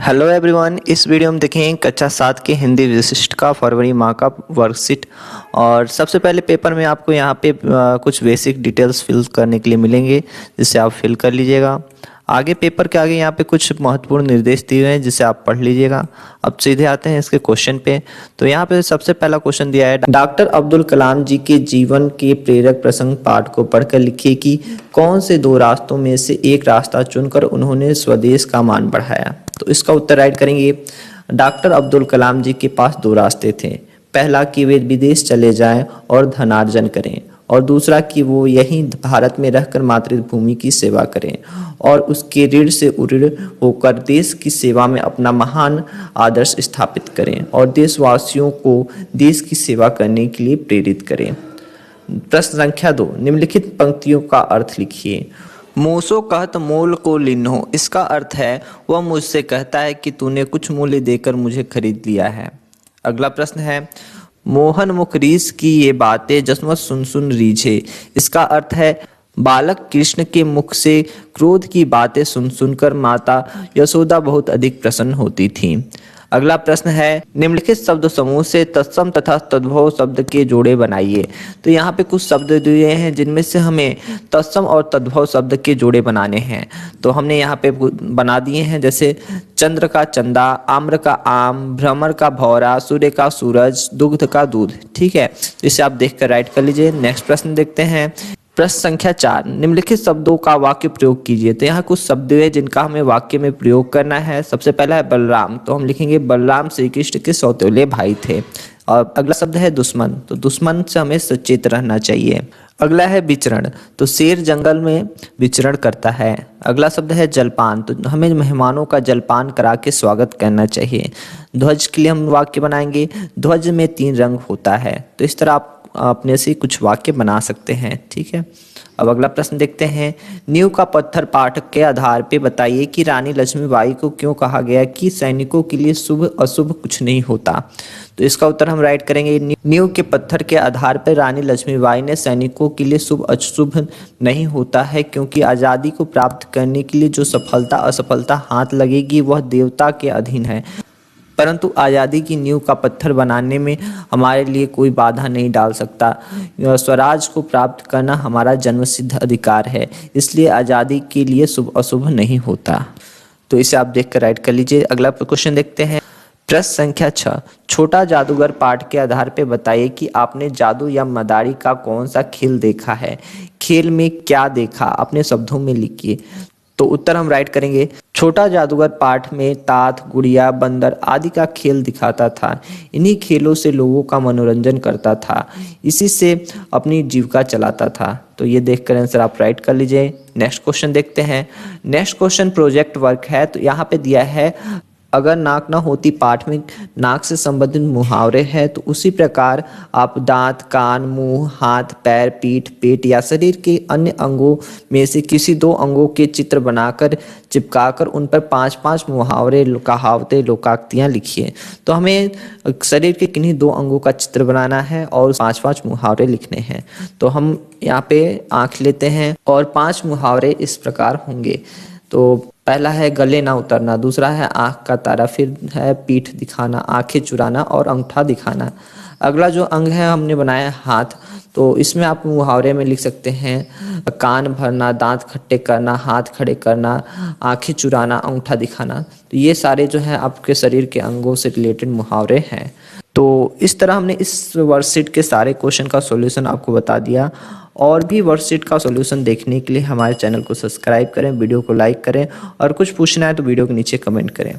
Hello everyone, इस video में देखें कक्षा 7 के हिंदी विशिष्ट का फरवरी माह का वर्कशीट। और सबसे पहले पेपर में आपको यहाँ पे कुछ बेसिक डिटेल्स फिल करने के लिए मिलेंगे, जिससे आप फिल कर लीजिएगा। आगे पेपर के आगे यहाँ पे कुछ महत्वपूर्ण निर्देश दिए हुए हैं, जिसे आप पढ़ लीजिएगा। अब सीधे आते हैं इसके क्वेश्चन पे। तो यहाँ पे सबसे पहला क्वेश्चन दिया है, डॉक्टर अब्दुल कलाम जी के जीवन के प्रेरक प्रसंग पाठ को पढ़कर लिखिए कि कौन से दो रास्तों में से एक रास्ता चुनकर उन्होंने स्वदेश का मान बढ़ाया। तो इसका उत्तर राइट करेंगे। डॉक्टर अब्दुल कलाम जी के पास दो रास्ते थे। पहला कि वे विदेश चले जाएं और धनार्जन करें, और दूसरा कि वो यहीं भारत में रहकर मातृभूमि की सेवा करें और उसके ऋण से उऋण होकर देश की सेवा में अपना महान आदर्श स्थापित करें और देशवासियों को देश की सेवा करने के लिए प्रेरित करें। प्रश्न संख्या 2, निम्नलिखित पंक्तियों का अर्थ लिखिए। मूसो कहत मोल को लिन्हो, इसका अर्थ है वह मुझसे कहता है कि तूने कुछ मूल्य देकर मुझे खरीद लिया है। अगला प्रश्न है, मोहन मुख रीस की ये बातें जसमत सुन सुन रीझे, इसका अर्थ है बालक कृष्ण के मुख से क्रोध की बातें सुन सुनकर माता यशोदा बहुत अधिक प्रसन्न होती थी। अगला प्रश्न है, निम्नलिखित शब्द समूह से तत्सम तथा तद्भव शब्द के जोड़े बनाइए। तो यहाँ पे कुछ शब्द दिए हैं, जिनमें से हमें तत्सम और तद्भव शब्द के जोड़े बनाने हैं। तो हमने यहाँ पे बना दिए हैं, जैसे चंद्र का चंदा, आम्र का आम, भ्रमर का भौरा, सूर्य का सूरज, दुग्ध का दूध। ठीक है, इसे आप देख कर राइट कर लीजिए। नेक्स्ट प्रश्न देखते हैं। प्रश्न संख्या 4, निम्नलिखित शब्दों का वाक्य प्रयोग कीजिए। तो यहाँ कुछ शब्द हैं जिनका हमें वाक्य में प्रयोग करना है। सबसे पहला है बलराम, तो हम लिखेंगे बलराम श्री कृष्ण के सौतेले भाई थे। और अगला शब्द है दुश्मन, तो दुश्मन से हमें सचेत रहना चाहिए। अगला है विचरण, तो शेर जंगल में विचरण करता है। अगला शब्द है जलपान, तो हमें मेहमानों का जलपान करा के स्वागत करना चाहिए। ध्वज के लिए हम वाक्य बनाएंगे, ध्वज में 3 रंग होता है। तो इस तरह आप अपने से कुछ वाक्य बना सकते हैं। ठीक है, अब अगला प्रश्न देखते हैं। नींव का पत्थर पाठ के आधार पे बताइए कि रानी लक्ष्मीबाई को क्यों कहा गया कि सैनिकों के लिए शुभ अशुभ कुछ नहीं होता। तो इसका उत्तर हम राइट करेंगे। नींव के पत्थर के आधार पर रानी लक्ष्मीबाई ने सैनिकों के लिए शुभ अशुभ नहीं होता है, क्योंकि आज़ादी को प्राप्त करने के लिए जो सफलता असफलता हाथ लगेगी वह देवता के अधीन है, परंतु आज़ादी की नींव का पत्थर बनाने में हमारे लिए कोई बाधा नहीं डाल सकता। स्वराज को प्राप्त करना हमारा जन्मसिद्ध अधिकार है, इसलिए आज़ादी के लिए शुभ अशुभ नहीं होता। तो इसे आप देख कर राइट कर लीजिए। अगला क्वेश्चन देखते हैं। प्रश्न संख्या 6, छोटा जादूगर पाठ के आधार पर बताइए कि आपने जादू या मदारी का कौन सा खेल देखा है। खेल में क्या देखा, अपने शब्दों में लिखिए। तो उत्तर हम राइट करेंगे। छोटा जादूगर पाठ में तात, गुड़िया, बंदर आदि का खेल दिखाता था। इन्हीं खेलों से लोगों का मनोरंजन करता था, इसी से अपनी जीविका चलाता था। तो ये देखकर आंसर आप राइट कर लीजिए। नेक्स्ट क्वेश्चन देखते हैं। नेक्स्ट क्वेश्चन प्रोजेक्ट वर्क है। तो यहाँ पे दिया है, अगर नाक ना होती पाठ में नाक से संबंधित मुहावरे हैं, तो उसी प्रकार आप दांत, कान, मुंह, हाथ, पैर, पीठ, पेट या शरीर के अन्य अंगों में से किसी 2 अंगों के चित्र बनाकर चिपकाकर उन पर 5-5 मुहावरे, कहावतें, लोकाक्तियाँ लिखिए। तो हमें शरीर के किन्हीं 2 अंगों का चित्र बनाना है और 5-5 मुहावरे लिखने हैं। तो हम यहाँ पे आँख लेते हैं और 5 मुहावरे इस प्रकार होंगे। तो पहला है गले ना उतरना, दूसरा है आँख का तारा, फिर है पीठ दिखाना, आंखें चुराना और अंगूठा दिखाना। अगला जो अंग है हमने बनाया है हाथ, तो इसमें आप मुहावरे में लिख सकते हैं कान भरना, दांत खट्टे करना, हाथ खड़े करना, आंखें चुराना, अंगूठा दिखाना। तो ये सारे जो है आपके शरीर के अंगों से रिलेटेड मुहावरे हैं। तो इस तरह हमने इस वर्कशीट के सारे क्वेश्चन का सॉल्यूशन आपको बता दिया। और भी वर्कशीट का सॉल्यूशन देखने के लिए हमारे चैनल को सब्सक्राइब करें, वीडियो को लाइक करें, और कुछ पूछना है तो वीडियो के नीचे कमेंट करें।